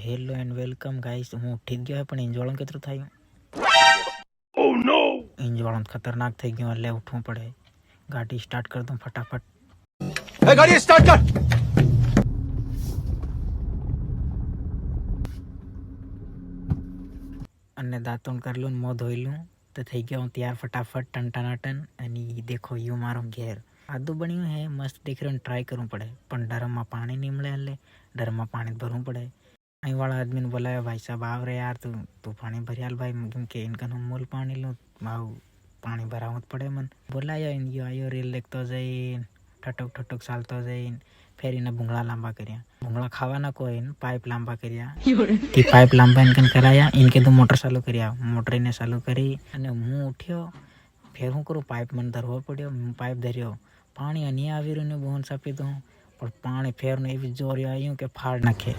Hello and welcome guys. હું ઉઠી જ ગયો પણ ઇંજવાળું કેટલું થયું. ઇંજવાળું ખતરનાક થઈ ગયું એટલે ઉઠવું પડે. ગાડી સ્ટાર્ટ કર દઉં ફટાફટ. ગાડી સ્ટાર્ટ કર. અને દાંતણ કરી લઉં, મોં ધોઈ લઉં તો થઈ ગયો હું તૈયાર ફટાફટ ટનટનાટન. અને દેખો યુ મારો ઘેર આદુ બન્યું હે મસ્ત દેખ રહ્યું. ટ્રાય કરવું પડે પણ ડરમાં પાણી નહીં મળે એટલે ડરમાં પાણી ભરવું પડે. અહીં वाला आदमी ने बोला भाई साहब आव रे यार तू पानी भर याल भाई क्योंकि इनका मूल पानी लो भाव पानी भरावत पड़े मन बोलाया इन आयो रेल देखते जाइन ठटक ठटक चालता जाइन. फिर इन्हें भूंगड़ा लांबा करिया. भूंगड़ा खावाना कोई पाइप लांबा करिया. ती पाइप लांबा इनकन कराया. इनके तो मोटर चालू करिया. मोटर ने चालू करी અને હું ઉઠ્યો. ફેર હું કરું પાઇપ મને ધરવો પડ્યો. પાઇપ ધર્યો પાણી અને આવી રહ્યું ને બોન સાપી દઉં પણ પાણી ફેરને એવી જોરી આવ્યું કે ફાડ નાખે.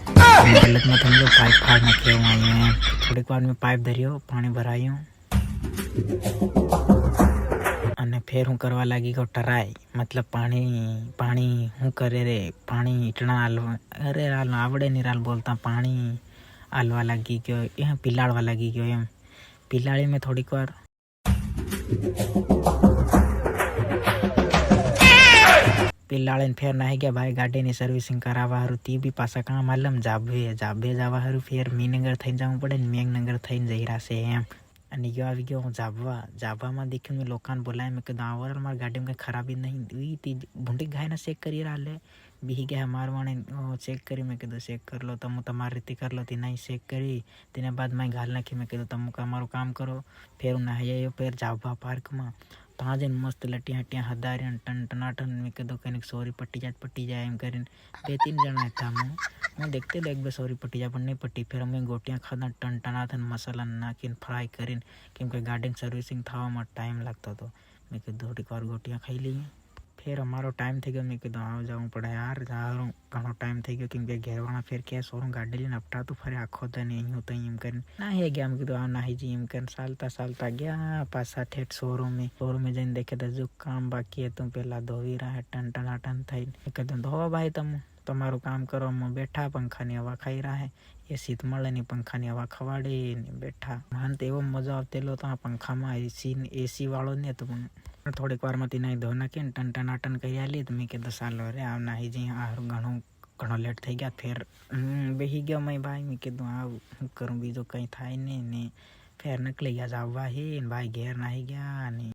ગલતમાં સમજો પાઇપ ફાડ નાખે એવું આવ્યું એમ. થોડીક વાર મેં પાઇપ ધર્યો પાણી ભરાયું અને ફેર હું કરવા લાગી ગયો ટરાય મતલબ પાણી હું કરે રે પાણી ઈટણા હાલવા અરે હાલ આવડે નહીં હાલ બોલતા પાણી હાલવા લાગી ગયો એ પીલાડવા લાગી ગયો એમ. પીલાડી મેં થોડીક વાર पिल्लाड़े फेर नहीं गया भाई गाड़ी ની સર્વિસિંગ કરાવવા હારું. તી બી પાછા કામ આલમ જાબે જવા હારું ફેર મીનગર થઈને જવું પડે ને મેઘનગર થઈને જઈ રહેશે એમ. અને ગયો આવી ગયો હું જાબવામાં દેખ્યું મેં લોકોને બોલાય મેં કીધું આવો મારી ગાડીમાં કંઈ ખરાબી નહીં. તી ભૂંડી ગાયને ચેક કરી રાલે બી ગયા મારવાણે ચેક કરી. મેં કીધું ચેક કરી લો તમે તમારી રીતે કરી લો. તે નહીં ચેક કરી તેના બાદ મેં ગાલ નાખી. મેં કીધું તમે તમારું કામ કરો. ફેર હું નાહી આવ્યો ફેર જાબા પાર્કમાં. ત્યાં જઈને મસ્ત લટિયા હટિયા હદાર્યા ટન ટનાટન. મેં કીધું કંઈક સોરી પટ્ટી જાય એમ કરીને 2-3 જણા હતા. હું દેખતે એક બે સોરી પટ્ટી જાય પણ નહીં પટ્ટી. ફેર અમે ગોટિયા ખાધા ટન ટનાટન મસાલા નાખીને ફ્રાય કરીને કેમ કે ગાડીની સર્વિસિંગ થવામાં ટાઈમ લાગતો હતો. મેં કીધું થોડીક વાર ગોટિયા ખાઈ લઈએ. ફેર અમારો ટાઈમ થઈ ગયો. મેં કીધું આવ જવું પડે યાર ઘણો ટાઈમ થઈ ગયો કેમ કે ઘેરવાળા ફેર કે સોરું ગાડી લઈને અપટાતું ફરે આખો તો નહીં હું તો એમ કરીને નાહી ગયા. મેં કીધું નાહી જઈ એમ કરીને ચાલતા ગયા પાછા ઠેઠ શોરૂમે જઈને દેખે તો જો કામ બાકી હતું પેલા ધોવી રહ્યા ટન ટનાટન થઈને. મેં કીધું ધોવા ભાઈ તમે તમારું કામ કરો. અમે બેઠા પંખાની હવા ખાઈ રહ્યા. એસી તો મળે નહીં પંખાની હવા ખવાડીને બેઠા. મને તો એવો મજા આવતેલો તો આ પંખામાં એસી વાળો ને તો પણ થોડીક વારમાં નાહી ધો નાખીને ટન ટનાટન કહી આલી. તો મેં કીધું ચાલો રે આવ નાહી જઈ. ઘણો લેટ થઈ ગયા. ફેર બેસી ગયો મેં ભાઈ. મેં કીધું આવ શું કરું બીજું કંઈ થાય નહીં ને ફેર નીકળી ગયા જાવવા હે ભાઈ ઘેર નાહી ગયા ને